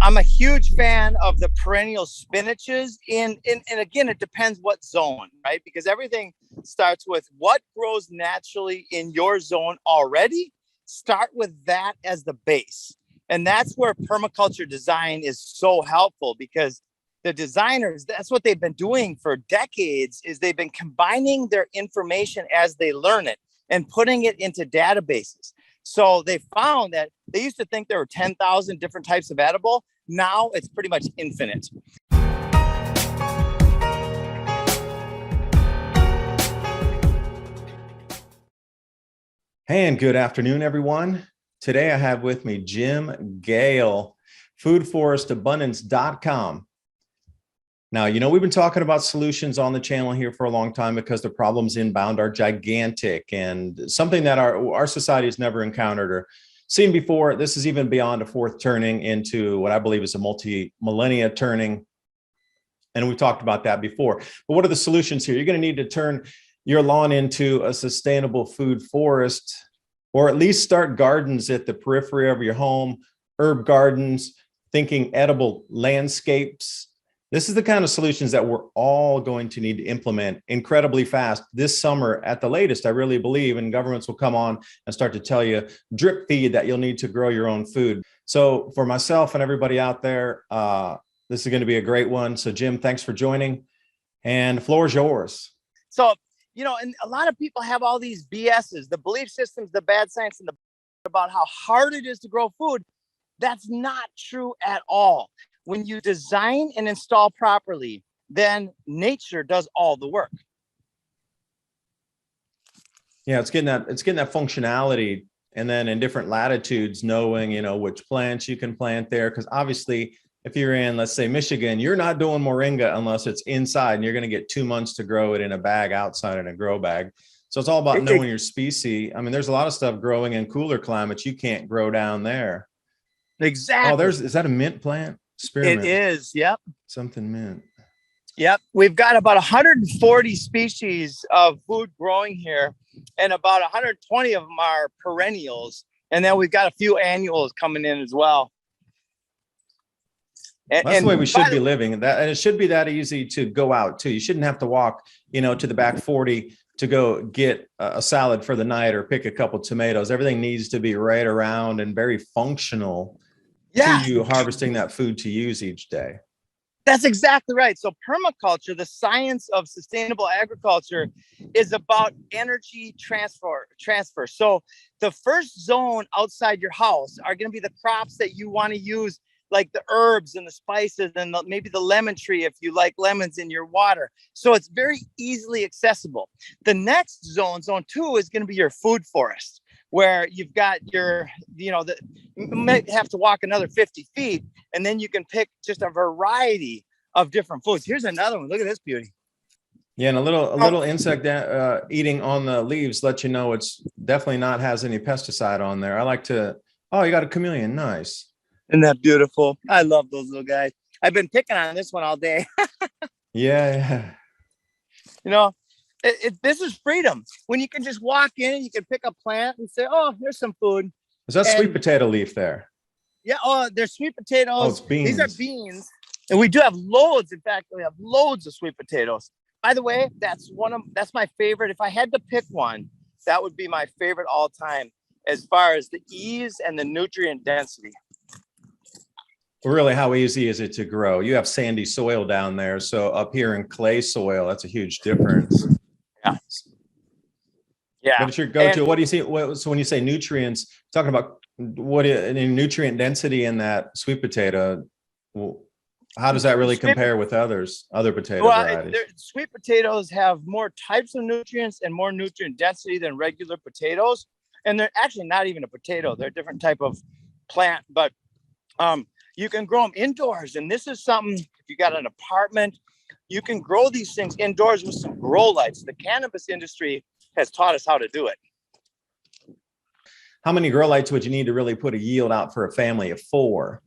I'm a huge fan of the perennial spinaches. And again, it depends what zone, right? Because everything starts with what grows naturally in your zone already. Start with that as the base. And that's where permaculture design is so helpful, because the designers, that's what they've been doing for decades, is they've been combining their information as they learn it and putting it into databases. So they found that they used to think there were 10,000 different types of edible. Now it's pretty much infinite. Hey, and good afternoon, everyone. Today I have with me Jim Gayle, foodforestabundance.com. Now, we've been talking about solutions on the channel here for a long time because the problems inbound are gigantic and something that our society has never encountered or seen before. This is even beyond a fourth turning into what I believe is a multi-millennia turning. And we've talked about that before. But what are the solutions here? You're going to need to turn your lawn into a sustainable food forest, or at least start gardens at the periphery of your home, herb gardens, thinking edible landscapes. This is the kind of solutions that we're all going to need to implement incredibly fast this summer at the latest, I really believe, and governments will come on and start to tell you drip feed that you'll need to grow your own food. So for myself and everybody out there, this is going to be a great one. So Jim, thanks for joining, and the floor is yours. So, and a lot of people have all these BSs, the belief systems, the bad science, and about how hard it is to grow food. That's not true at all. When you design and install properly, then nature does all the work. Yeah, it's getting that functionality, and then in different latitudes, knowing which plants you can plant there. Because obviously, if you're in, let's say, Michigan, you're not doing moringa unless it's inside, and you're going to get 2 months to grow it in a bag outside in a grow bag. So it's all about knowing your species. I mean, there's a lot of stuff growing in cooler climates you can't grow down there. Exactly. Oh, is that a mint plant? Spearmint. It is. Yep. Something mint. Yep. We've got about 140 species of food growing here, and about 120 of them are perennials. And then we've got a few annuals coming in as well. That's the way we should be living. And it should be that easy to go out too. You shouldn't have to walk, to the back 40 to go get a salad for the night or pick a couple tomatoes. Everything needs to be right around and very functional to you harvesting that food to use each day. That's exactly right. So permaculture, the science of sustainable agriculture, is about energy transfer. So the first zone outside your house are going to be the crops that you want to use, like the herbs and the spices and maybe the lemon tree if you like lemons in your water. So it's very easily accessible. The next zone, zone 2, is going to be your food forest, where you've got your, you might have to walk another 50 feet, and then you can pick just a variety of different foods. Here's another one. Look at this beauty. Yeah, and a little insect eating on the leaves let you know it's definitely not has any pesticide on there. I like to, you got a chameleon. Nice. Isn't that beautiful? I love those little guys. I've been picking on this one all day. Yeah. This is freedom. When you can just walk in, you can pick a plant and say, "Oh, here's some food." Is that sweet potato leaf there? Yeah. Oh, there's sweet potatoes. Oh, it's beans. These are beans, and we do have loads. In fact, we have loads of sweet potatoes. By the way, that's my favorite. If I had to pick one, that would be my favorite all time, as far as the ease and the nutrient density. Really, how easy is it to grow? You have sandy soil down there, so up here in clay soil, that's a huge difference. Yeah. What's your go-to? What do you see? So when you say nutrients, talking about any nutrient density in that sweet potato, how does that really compare with other potato varieties? Sweet potatoes have more types of nutrients and more nutrient density than regular potatoes, and they're actually not even a potato. They're a different type of plant, but you can grow them indoors. And this is something, if you got an apartment, you can grow these things indoors with some grow lights. The cannabis industry has taught us how to do it. How many grow lights would you need to really put a yield out for a family of 4?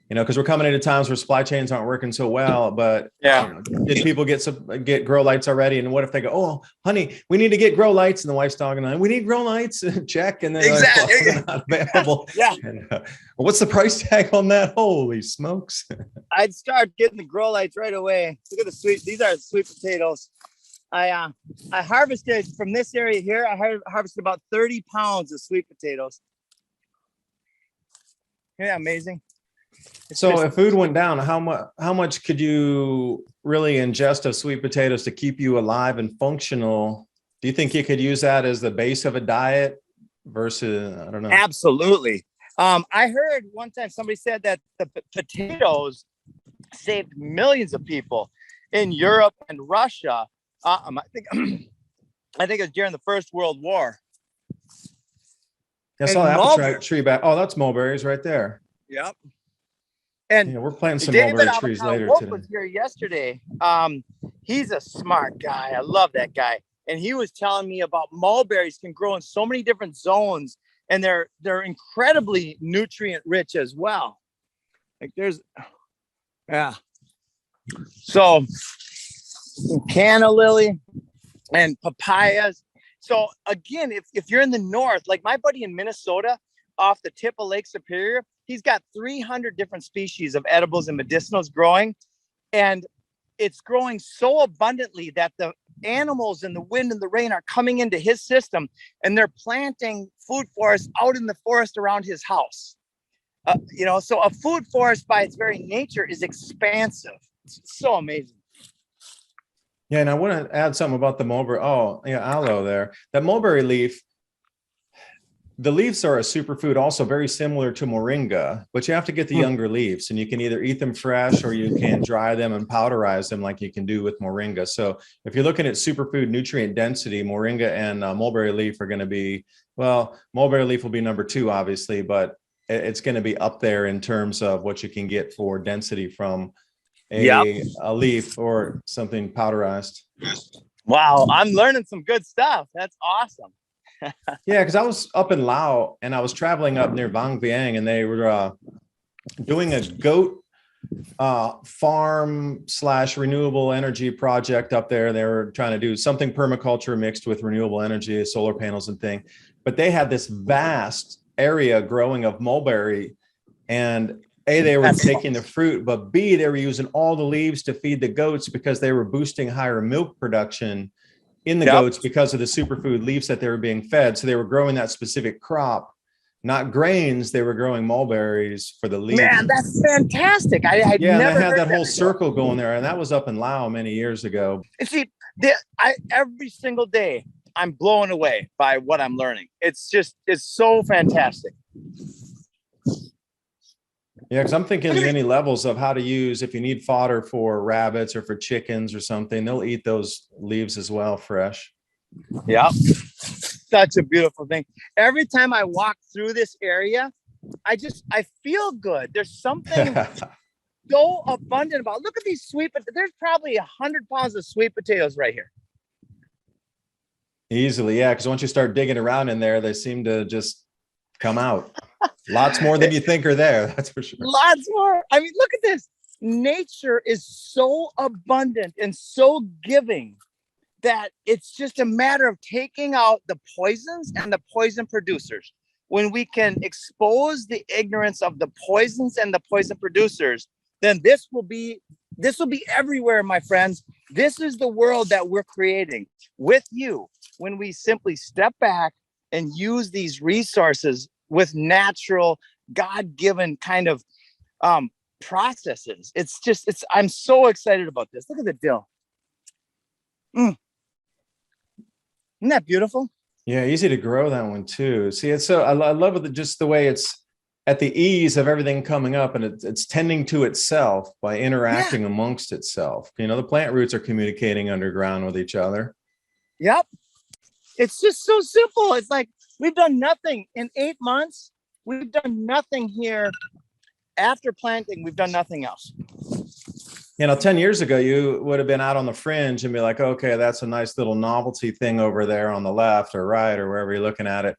because we're coming into times where supply chains aren't working so well. But Yeah. did people get grow lights already? And what if they go, oh, honey, we need to get grow lights, and the wife's talking, we need grow lights. Check, and then Exactly. they're not available. Yeah. And, what's the price tag on that? Holy smokes! I'd start getting the grow lights right away. Look at these are sweet potatoes. I harvested from this area here. I harvested about 30 pounds of sweet potatoes. Isn't that amazing? So if food went down, how much could you really ingest of sweet potatoes to keep you alive and functional? Do you think you could use that as the base of a diet versus, I don't know. Absolutely. I heard one time somebody said that the potatoes saved millions of people in Europe and Russia. I think it was during the First World War. I saw the apple tree back. Oh, that's mulberries right there. Yep. And we're planting some David mulberry trees later today. Was here yesterday. He's a smart guy. I love that guy. And he was telling me about mulberries can grow in so many different zones, and they're incredibly nutrient rich as well. Like so canna lily and papayas. So again, if you're in the north, like my buddy in Minnesota, off the tip of Lake Superior, he's got 300 different species of edibles and medicinals growing, and it's growing so abundantly that the animals and the wind and the rain are coming into his system, and they're planting food forests out in the forest around his house. So a food forest by its very nature is expansive. It's so amazing. Yeah, and I want to add something about the mulberry. Oh, yeah, aloe there. That mulberry leaf, the leaves are a superfood, also very similar to moringa, but you have to get the younger leaves, and you can either eat them fresh or you can dry them and powderize them like you can do with moringa. So if you're looking at superfood nutrient density, moringa and mulberry leaf are going to be, well, mulberry leaf will be number 2, obviously, but it's going to be up there in terms of what you can get for density from a leaf or something powderized. Wow, I'm learning some good stuff. That's awesome. Yeah, because I was up in Laos and I was traveling up near Vang Vieng, and they were doing a goat farm / renewable energy project up there. They were trying to do something permaculture mixed with renewable energy, solar panels and thing. But they had this vast area growing of mulberry, and A, they were taking the fruit, but B, they were using all the leaves to feed the goats because they were boosting higher milk production in the goats because of the superfood leaves that they were being fed. So they were growing that specific crop, not grains. They were growing mulberries for the leaves. Man, that's fantastic. I never had that whole circle going there, and that was up in Laos many years ago. And see, every single day I'm blown away by what I'm learning. It's so fantastic. Yeah, because I'm thinking many levels of how to use, if you need fodder for rabbits or for chickens or something, they'll eat those leaves as well, fresh. Yeah, such a beautiful thing. Every time I walk through this area, I feel good. There's something so abundant about. Look at these sweet potatoes. There's probably 100 pounds of sweet potatoes right here. Easily, yeah, because once you start digging around in there, they seem to just come out. Lots more than you think are there, that's for sure. Lots more. I mean, look at this. Nature is so abundant and so giving that it's just a matter of taking out the poisons and the poison producers. When we can expose the ignorance of the poisons and the poison producers, then this will be everywhere, my friends. This is the world that we're creating with you when we simply step back and use these resources with natural, God-given kind of processes. I'm so excited about this. Look at the dill. Isn't that beautiful? Yeah, easy to grow that one too. See, it's so, I love just the way it's at the ease of everything coming up, and it's tending to itself by interacting amongst itself. The plant roots are communicating underground with each other. Yep. It's just so simple. It's like, we've done nothing in 8 months. We've done nothing here. After planting, we've done nothing else. 10 years ago, you would have been out on the fringe and be like, okay, that's a nice little novelty thing over there on the left or right or wherever you're looking at it.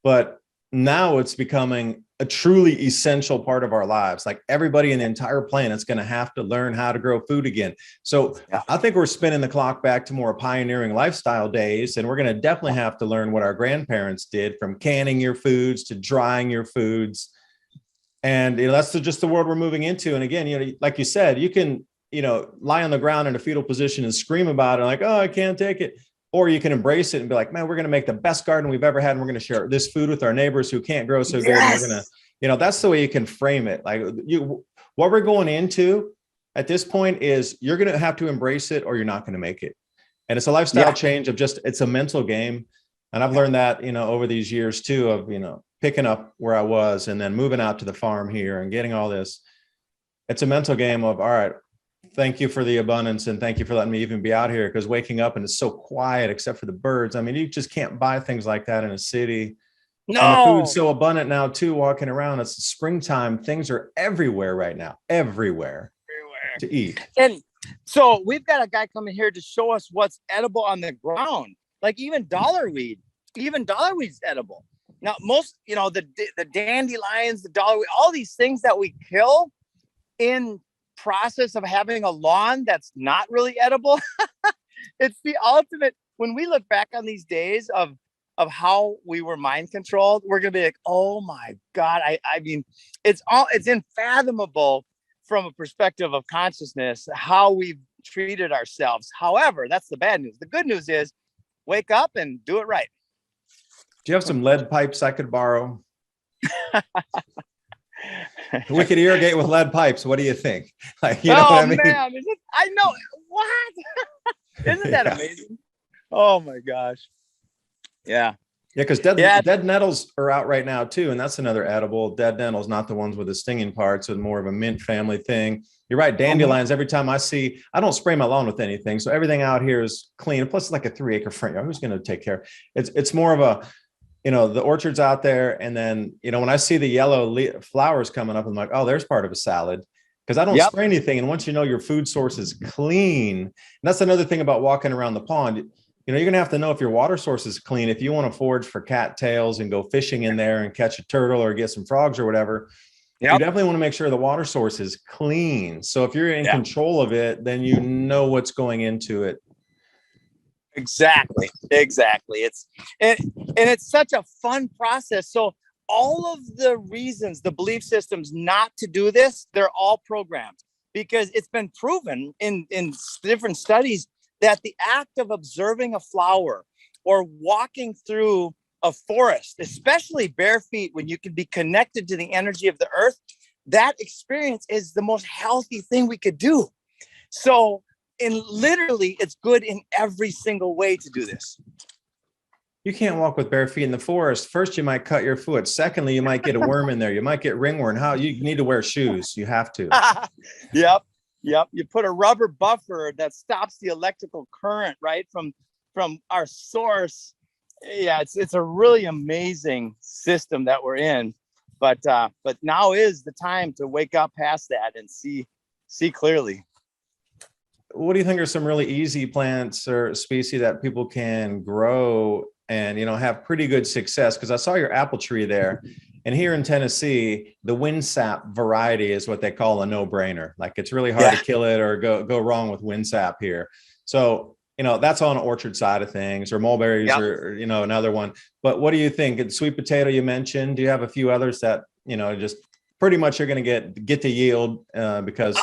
But now it's becoming a truly essential part of our lives. Like everybody in the entire planet's going to have to learn how to grow food again. So I think we're spinning the clock back to more pioneering lifestyle days. And we're going to definitely have to learn what our grandparents did, from canning your foods to drying your foods. And that's just the world we're moving into. And again, like you said, you can, lie on the ground in a fetal position and scream about it, like, oh, I can't take it. Or you can embrace it and be like, man, we're going to make the best garden we've ever had. And we're going to share this food with our neighbors who can't grow so good. And we're going to, that's the way you can frame it. Like what we're going into at this point is you're going to have to embrace it or you're not going to make it. And it's a lifestyle change of it's a mental game. And I've learned that, over these years too, of, picking up where I was and then moving out to the farm here and getting all this. It's a mental game of, all right, thank you for the abundance and thank you for letting me even be out here, because waking up and it's so quiet except for the birds. I mean, you just can't buy things like that in a city. No. And the food's so abundant now too, walking around. It's springtime. Things are everywhere right now, everywhere to eat. And so we've got a guy coming here to show us what's edible on the ground, like even dollarweed. Even dollarweed's edible. Now, most, the dandelions, the dollarweed, all these things that we kill in process of having a lawn that's not really edible. It's the ultimate. When we look back on these days of how we were mind controlled, we're gonna be like, oh my God. I mean, it's unfathomable from a perspective of consciousness how we've treated ourselves. However, that's the bad news. The good news is wake up and do it right. Do you have some lead pipes I could borrow? We could irrigate with lead pipes. What do you think? Like, you know what I mean? Man, I know. What? Isn't that amazing? Oh my gosh. Yeah. Yeah, because dead nettles are out right now too, and that's another edible. Dead nettles, not the ones with the stinging parts, but more of a mint family thing. You're right. Dandelions. Every time I don't spray my lawn with anything, so everything out here is clean. Plus, it's like a 3-acre front yard. Who's going to take care? It's more of a, the orchard's out there. And then, when I see the yellow flowers coming up, I'm like, oh, there's part of a salad, because I don't spray anything. And once your food source is clean, and that's another thing about walking around the pond, you're going to have to know if your water source is clean. If you want to forage for cattails and go fishing in there and catch a turtle or get some frogs or whatever, you definitely want to make sure the water source is clean. So if you're in control of it, then you know what's going into it. Exactly. It's such a fun process. So all of the reasons, the belief systems not to do this, they're all programmed, because it's been proven in different studies that the act of observing a flower or walking through a forest, especially bare feet, when you can be connected to the energy of the earth, that experience is the most healthy thing we could do. So literally, it's good in every single way to do this. You can't walk with bare feet in the forest. First, you might cut your foot. Secondly, you might get a worm in there. You might get ringworm. You need to wear shoes. You have to. Yep. You put a rubber buffer that stops the electrical current, right, from our source. Yeah, it's a really amazing system that we're in. But now is the time to wake up past that and see clearly. What do you think are some really easy plants or species that people can grow and, have pretty good success? Because I saw your apple tree there, and here in Tennessee, the windsap variety is what they call a no-brainer. Like, it's really hard to kill it or go wrong with windsap here. So, that's on the orchard side of things, or mulberries or, another one. But what do you think? Sweet potato you mentioned. Do you have a few others that, just pretty much you're going to get to yield because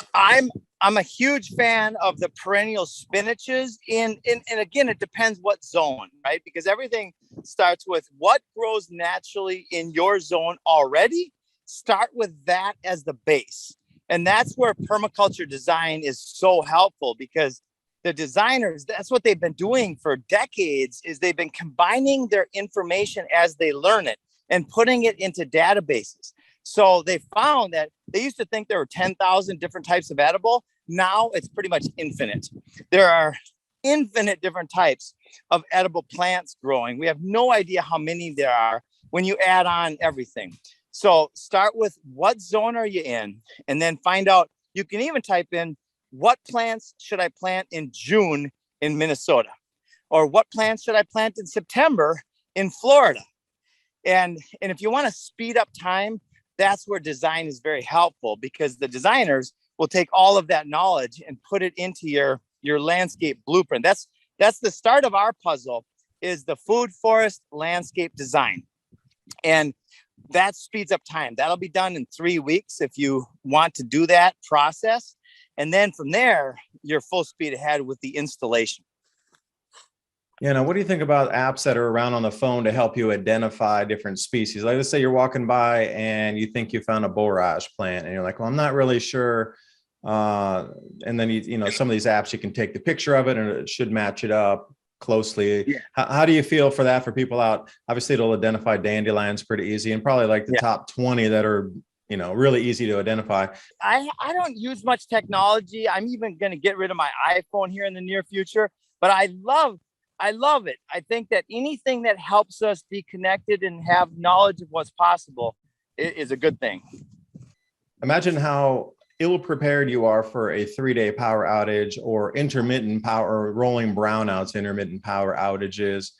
I'm a huge fan of the perennial spinaches and again, it depends what zone, right? Because everything starts with what grows naturally in your zone already. Start with that as the base. And that's where permaculture design is so helpful, because the designers, that's what they've been doing for decades, is they've been combining their information as they learn it and putting it into databases. So they found that they used to think there were 10,000 different types of edible. Now it's pretty much infinite. There are infinite different types of edible plants growing. We have no idea how many there are when you add on everything. So start with what zone are you in, and then find out. You can even type in, what plants should I plant in June in Minnesota? Or what plants should I plant in September in Florida? And if you want to speed up time, that's where design is very helpful, because the designers will take all of that knowledge and put it into your landscape blueprint. That's the start of our puzzle, is the food forest landscape design. And that speeds up time. That'll be done in 3 weeks if you want to do that process. And then from there, you're full speed ahead with the installation. What do you think about apps that are around on the phone to help you identify different species? Like, let's say you're walking by and you think you found a borage plant and you're like, well, I'm not really sure. And then, some of these apps, you can take the picture of it and it should match it up closely. Yeah. How do you feel for that for people out? Obviously, it'll identify dandelions pretty easy, and probably like the top 20 that are, really easy to identify. I don't use much technology. I'm even going to get rid of my iPhone here in the near future, but I love it. I think that anything that helps us be connected and have knowledge of what's possible is a good thing. Imagine how ill-prepared you are for a 3-day power outage or intermittent power, or rolling brownouts, intermittent power outages.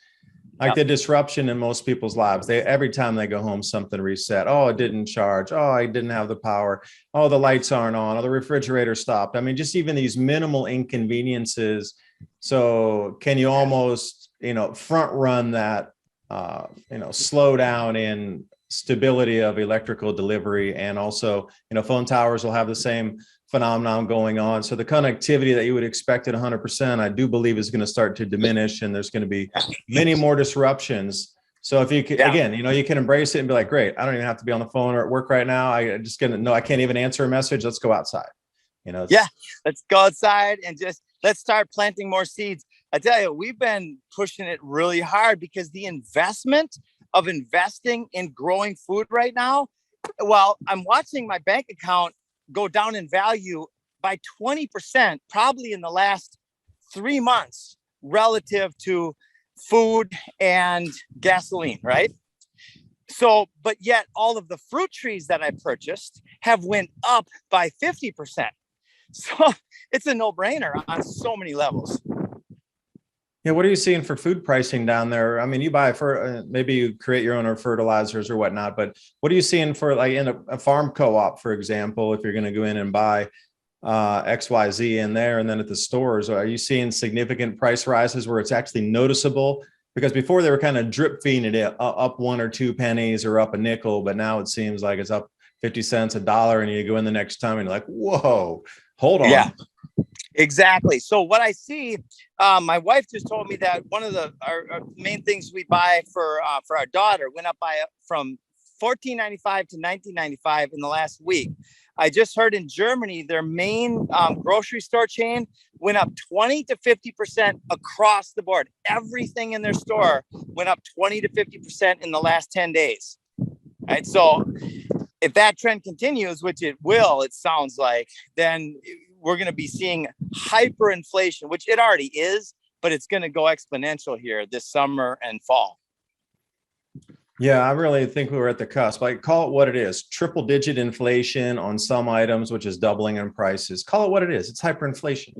Like the disruption in most people's lives. Every time they go home, something reset. Oh, it didn't charge. Oh, I didn't have the power. Oh, the lights aren't on. Oh, the refrigerator stopped. I mean, just even these minimal inconveniences. So can you almost, front run that, slow down in stability of electrical delivery? And also, phone towers will have the same phenomenon going on. So the connectivity that you would expect at 100%, I do believe is going to start to diminish, and there's going to be many more disruptions. So if you can, again, you can embrace it and be like, great, I don't even have to be on the phone or at work right now. I can't even answer a message. Let's go outside. Let's go outside and let's start planting more seeds. I tell you, we've been pushing it really hard, because the investment of investing in growing food right now, well, I'm watching my bank account go down in value by 20%, probably in the last 3 months, relative to food and gasoline, right? So, but yet all of the fruit trees that I purchased have went up by 50%. So it's a no-brainer on so many levels. Yeah, what are you seeing for food pricing down there? I mean, you buy maybe you create your own fertilizers or whatnot, but what are you seeing for, like, in a farm co-op, for example, if you're going to go in and buy XYZ in there, and then at the stores, are you seeing significant price rises where it's actually noticeable? Because before they were kind of drip feeding it up 1 or 2 pennies or up a nickel, but now it seems like it's up 50 cents, $1, and you go in the next time and you're like, whoa, hold on. Yeah. Exactly. So what I see, my wife just told me that one of our main things we buy for our daughter went up from $14.95 to $19.95 in the last week. I just heard in Germany, their main grocery store chain went up 20 to 50% across the board. Everything in their store went up 20 to 50% in the last 10 days. Right. So if that trend continues, which it will, it sounds like, then we're going to be seeing hyperinflation, which it already is, but it's going to go exponential here this summer and fall. Yeah, I really think we were at the cusp. Like, call it what it is. Triple digit inflation on some items, which is doubling in prices. Call it what it is. It's hyperinflation.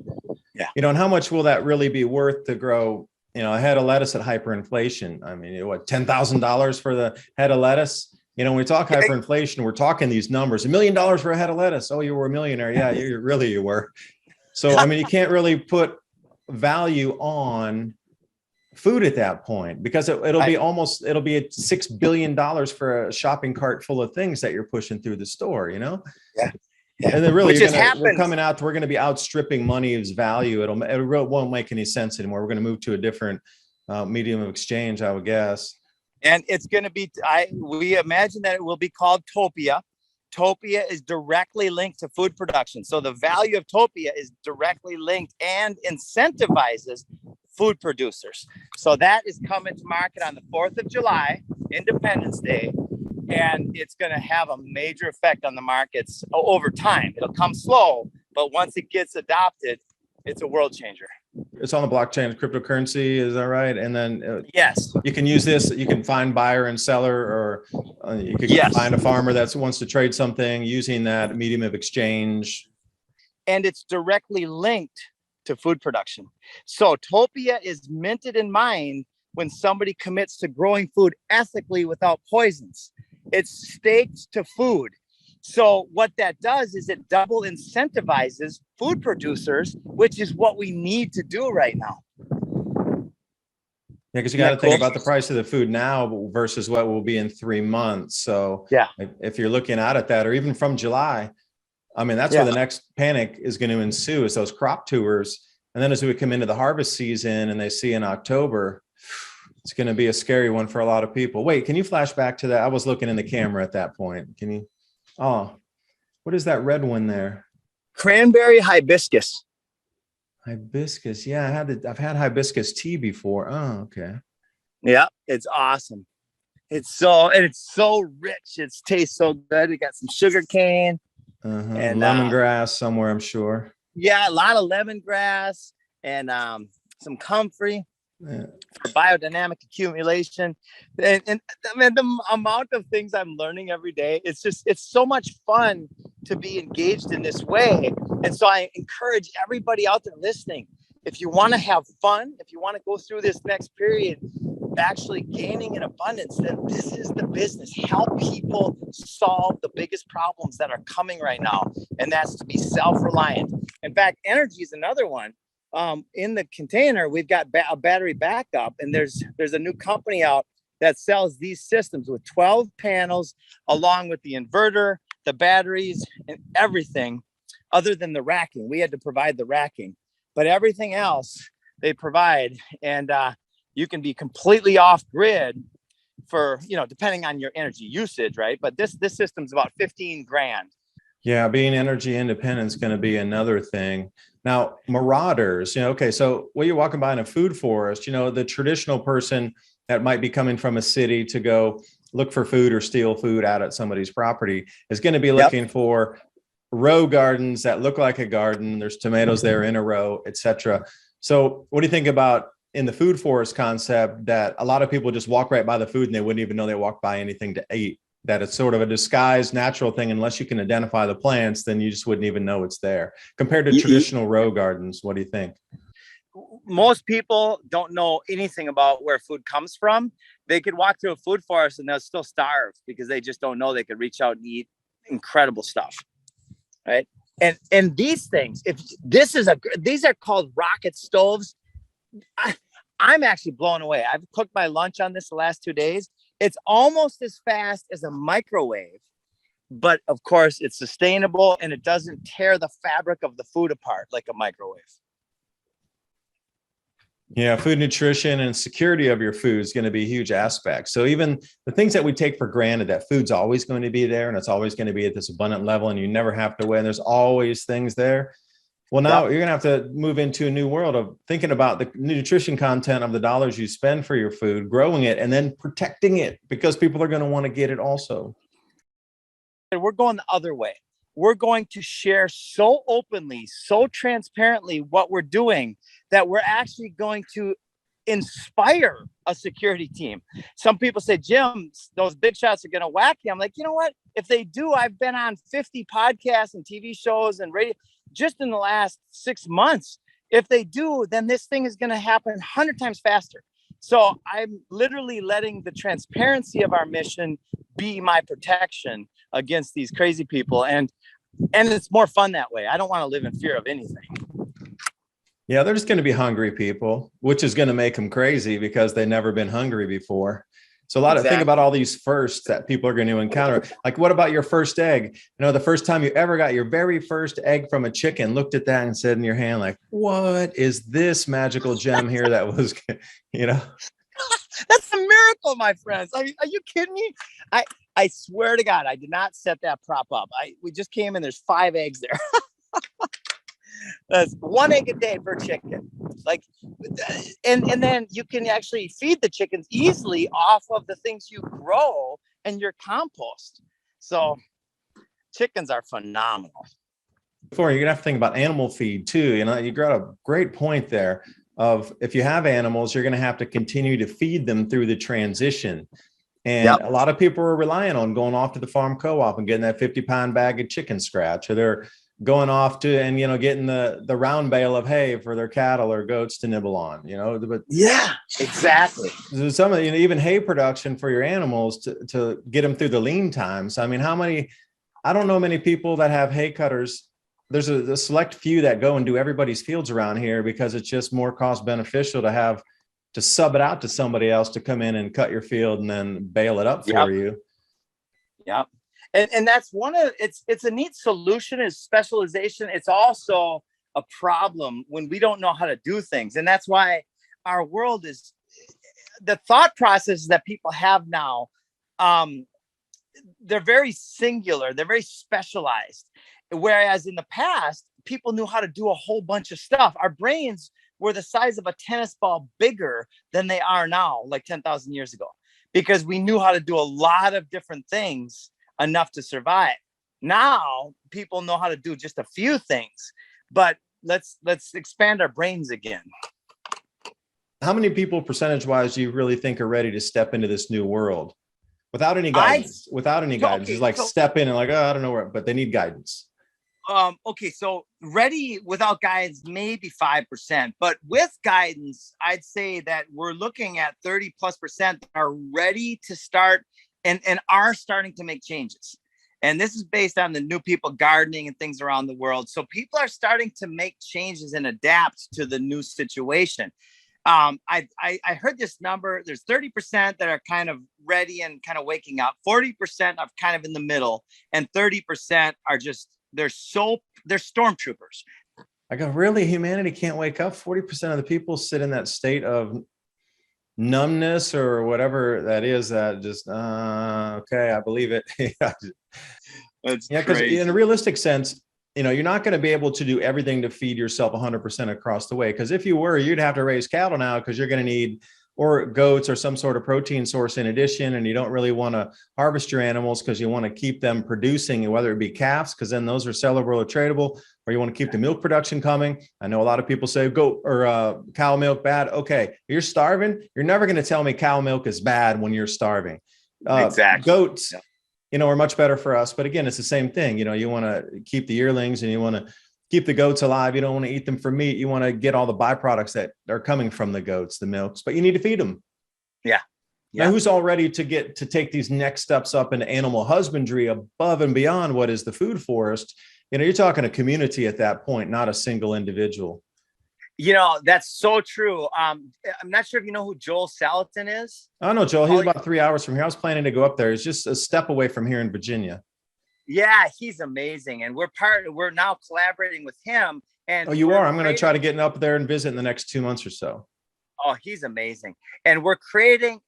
Yeah. And how much will that really be worth to grow, a head of lettuce at hyperinflation? I mean, what, $10,000 for the head of lettuce? When we talk hyperinflation, we're talking these numbers. $1 million for a head of lettuce. Oh, you were a millionaire. Yeah, you were. So, I mean, you can't really put value on food at that point, because it'll be $6 billion for a shopping cart full of things that you're pushing through the store, Yeah. And then really, we're coming out, we're going to be outstripping money's value. It really won't make any sense anymore. We're going to move to a different medium of exchange, I would guess. And it's going to be, we imagine that it will be called Topia. Topia is directly linked to food production. So the value of Topia is directly linked and incentivizes food producers. So that is coming to market on the 4th of July, Independence Day. And it's going to have a major effect on the markets over time. It'll come slow, but once it gets adopted, it's a world changer. It's on the blockchain, cryptocurrency, is that right? And then yes, you can use this. You can find buyer and seller, or you could find a farmer that wants to trade something using that medium of exchange. And it's directly linked to food production. So Topia is minted in mind when somebody commits to growing food ethically without poisons. It's staked to food. So what that does is it double incentivizes food producers, which is what we need to do right now. Yeah, because you got to think about the price of the food now versus what will be in 3 months. So yeah, if you're looking out at that, or even from July, I mean, that's where the next panic is going to ensue, is those crop tours. And then as we come into the harvest season and they see in October, it's going to be a scary one for a lot of people. Wait, can you flash back to that? I was looking in the camera at that point. Can you? Oh, what is that red one there? Cranberry hibiscus. Hibiscus. Yeah, I've had hibiscus tea before. Oh, okay. Yeah, it's awesome. It's so rich. It tastes so good. We got some sugar cane and lemongrass somewhere, I'm sure. Yeah, a lot of lemongrass and some comfrey for biodynamic accumulation. And I mean, the amount of things I'm learning every day, it's so much fun to be engaged in this way. And so I encourage everybody out there listening, if you want to have fun, if you want to go through this next period actually gaining in abundance, then this is the business. Help people solve the biggest problems that are coming right now, and that's to be self-reliant. In fact, energy is another one. In the container, we've got a battery backup, and there's a new company out that sells these systems with 12 panels, along with the inverter, the batteries, and everything other than the racking. We had to provide the racking, but everything else they provide. And you can be completely off grid for, depending on your energy usage, right? But this system's about 15 grand. Yeah, being energy independent is going to be another thing. Now, marauders, okay, so when you're walking by in a food forest, the traditional person that might be coming from a city to go look for food or steal food out at somebody's property is going to be looking for row gardens that look like a garden. There's tomatoes there in a row, etc. So what do you think about in the food forest concept that a lot of people just walk right by the food and they wouldn't even know they walked by anything to eat? That it's sort of a disguised natural thing. Unless you can identify the plants, then you just wouldn't even know it's there. Compared to traditional row gardens, what do you think? Most people don't know anything about where food comes from. They could walk through a food forest and they'll still starve because they just don't know they could reach out and eat incredible stuff, right? And these things, these are called rocket stoves. I'm actually blown away. I've cooked my lunch on this the last 2 days. It's almost as fast as a microwave, but of course it's sustainable and it doesn't tear the fabric of the food apart like a microwave. Yeah, food nutrition and security of your food is going to be a huge aspect. So even the things that we take for granted, that food's always going to be there and it's always going to be at this abundant level and you never have to wait, and there's always things there. Well, now you're going to have to move into a new world of thinking about the nutrition content of the dollars you spend for your food, growing it, and then protecting it because people are going to want to get it also. We're going the other way. We're going to share so openly, so transparently what we're doing that we're actually going to inspire a security team. Some people say, Jim, those big shots are going to whack you. I'm like, you know what? If they do, I've been on 50 podcasts and TV shows and radio just in the last 6 months. If they do, then this thing is going to happen 100 times faster. So I'm literally letting the transparency of our mission be my protection against these crazy people. And it's more fun that way. I don't want to live in fear of anything. Yeah, they're just going to be hungry people, which is going to make them crazy because they've never been hungry before. So think about all these firsts that people are going to encounter. Like, what about your first egg? The first time you ever got your very first egg from a chicken, looked at that and said in your hand, like, what is this magical gem here that was, That's a miracle, my friends. Are you kidding me? I swear to God, I did not set that prop up. We just came in, there's 5 eggs there. That's 1 egg a day per chicken. And then you can actually feed the chickens easily off of the things you grow and your compost. So chickens are phenomenal. You're gonna have to think about animal feed too. You got a great point there of if you have animals, you're gonna have to continue to feed them through the transition. And a lot of people are relying on going off to the farm co-op and getting that 50-pound bag of chicken scratch, or they're going off to, and, getting the round bale of hay for their cattle or goats to nibble on, but yeah, exactly. Some of, even hay production for your animals to get them through the lean times. I mean, I don't know many people that have hay cutters. There's a select few that go and do everybody's fields around here because it's just more cost beneficial to sub it out to somebody else to come in and cut your field and then bale it up for you. Yep. And that's it's a neat solution is specialization. It's also a problem when we don't know how to do things. And that's why our world is the thought processes that people have now. They're very singular. They're very specialized. Whereas in the past, people knew how to do a whole bunch of stuff. Our brains were the size of a tennis ball bigger than they are now, like 10,000 years ago, because we knew how to do a lot of different things enough to survive. Now people know how to do just a few things, but let's expand our brains again. How many people percentage wise do you really think are ready to step into this new world without any guidance? It's like step in and like, oh, I don't know where, but they need guidance. Okay, so ready without guidance, maybe 5%, but with guidance, I'd say that we're looking at 30+% that are ready to start and are starting to make changes. And this is based on the new people gardening and things around the world. So people are starting to make changes and adapt to the new situation. I heard this number. There's 30% that are kind of ready and kind of waking up. 40% are kind of in the middle, and 30% are just they're stormtroopers. I go, really? Humanity can't wake up? 40% of the people sit in that state of numbness or whatever that is. That just okay, I believe it. That's because in a realistic sense, you're not going to be able to do everything to feed yourself 100% across the way. Because if you were, you'd have to raise cattle now because you're going to need or goats or some sort of protein source in addition. And you don't really want to harvest your animals because you want to keep them producing, whether it be calves, because then those are sellable or tradable, or you want to keep the milk production coming. I know a lot of people say goat or cow milk bad. Okay, you're starving. You're never going to tell me cow milk is bad when you're starving. Exactly. Goats, are much better for us. But again, it's the same thing. You want to keep the yearlings and you want to keep the goats alive. You don't want to eat them for meat. You want to get all the byproducts that are coming from the goats, the milks, but you need to feed them. Yeah. Now, who's all ready to take these next steps up into animal husbandry above and beyond what is the food forest? You're talking a community at that point, not a single individual. That's so true. I'm not sure if you know who Joel Salatin is. I know Joel. He's about 3 hours from here. I was planning to go up there. It's just a step away from here in Virginia. Yeah, he's amazing. And we're now collaborating with him. And you are? I'm going to try to get up there and visit in the next 2 months or so. Oh, he's amazing. And we're creating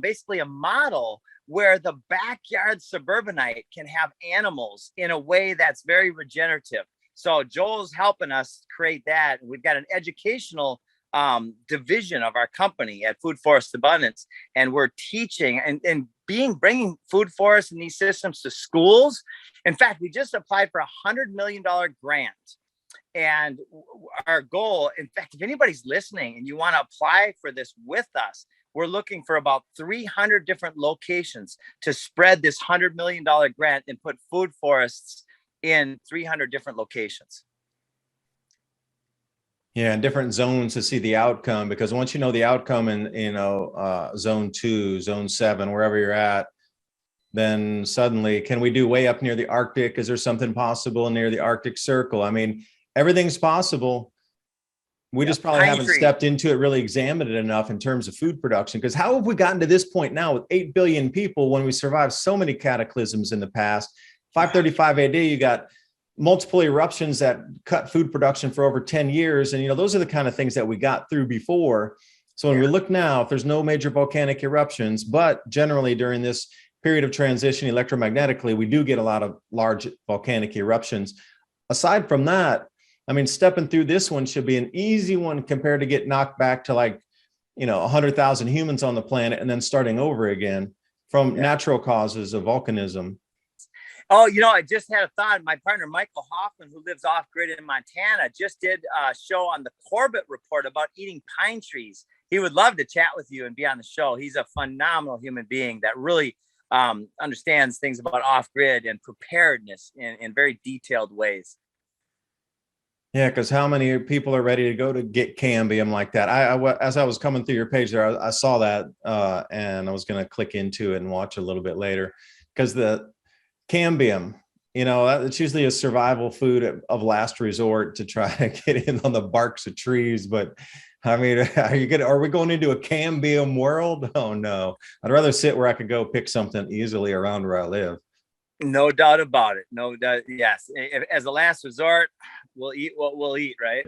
basically a model where the backyard suburbanite can have animals in a way that's very regenerative. So Joel's helping us create that. We've got an educational division of our company at Food Forest Abundance, and we're teaching and bringing food forests and these systems to schools. In fact, we just applied for $100 million grant. And our goal, in fact, if anybody's listening and you want to apply for this with us, we're looking for about 300 different locations to spread this $100 million grant and put food forests in 300 different locations. Yeah, in different zones to see the outcome, because once you know the outcome in zone 2, zone 7, wherever you're at, then suddenly, can we do way up near the Arctic? Is there something possible near the Arctic Circle? I mean, everything's possible. We just probably haven't stepped into it, really examined it enough in terms of food production. Because how have we gotten to this point now with 8 billion people when we survived so many cataclysms in the past? 535 AD, you got multiple eruptions that cut food production for over 10 years. And, those are the kind of things that we got through before. So when we look now, if there's no major volcanic eruptions, but generally during this period of transition electromagnetically, we do get a lot of large volcanic eruptions. Aside from that, I mean, stepping through this one should be an easy one compared to get knocked back to 100,000 humans on the planet and then starting over again from natural causes of volcanism. Oh, I just had a thought. My partner, Michael Hoffman, who lives off grid in Montana, just did a show on the Corbett Report about eating pine trees. He would love to chat with you and be on the show. He's a phenomenal human being that really understands things about off grid and preparedness in very detailed ways. Yeah, because how many people are ready to go to get cambium like that? As I was coming through your page there, I saw that, and I was going to click into it and watch a little bit later, because the cambium, it's usually a survival food of last resort to try to get in on the barks of trees. But I mean, are we going into a cambium world? Oh no, I'd rather sit where I could go pick something easily around where I live. No doubt about it. No doubt. Yes. As a last resort, we'll eat what we'll eat, right?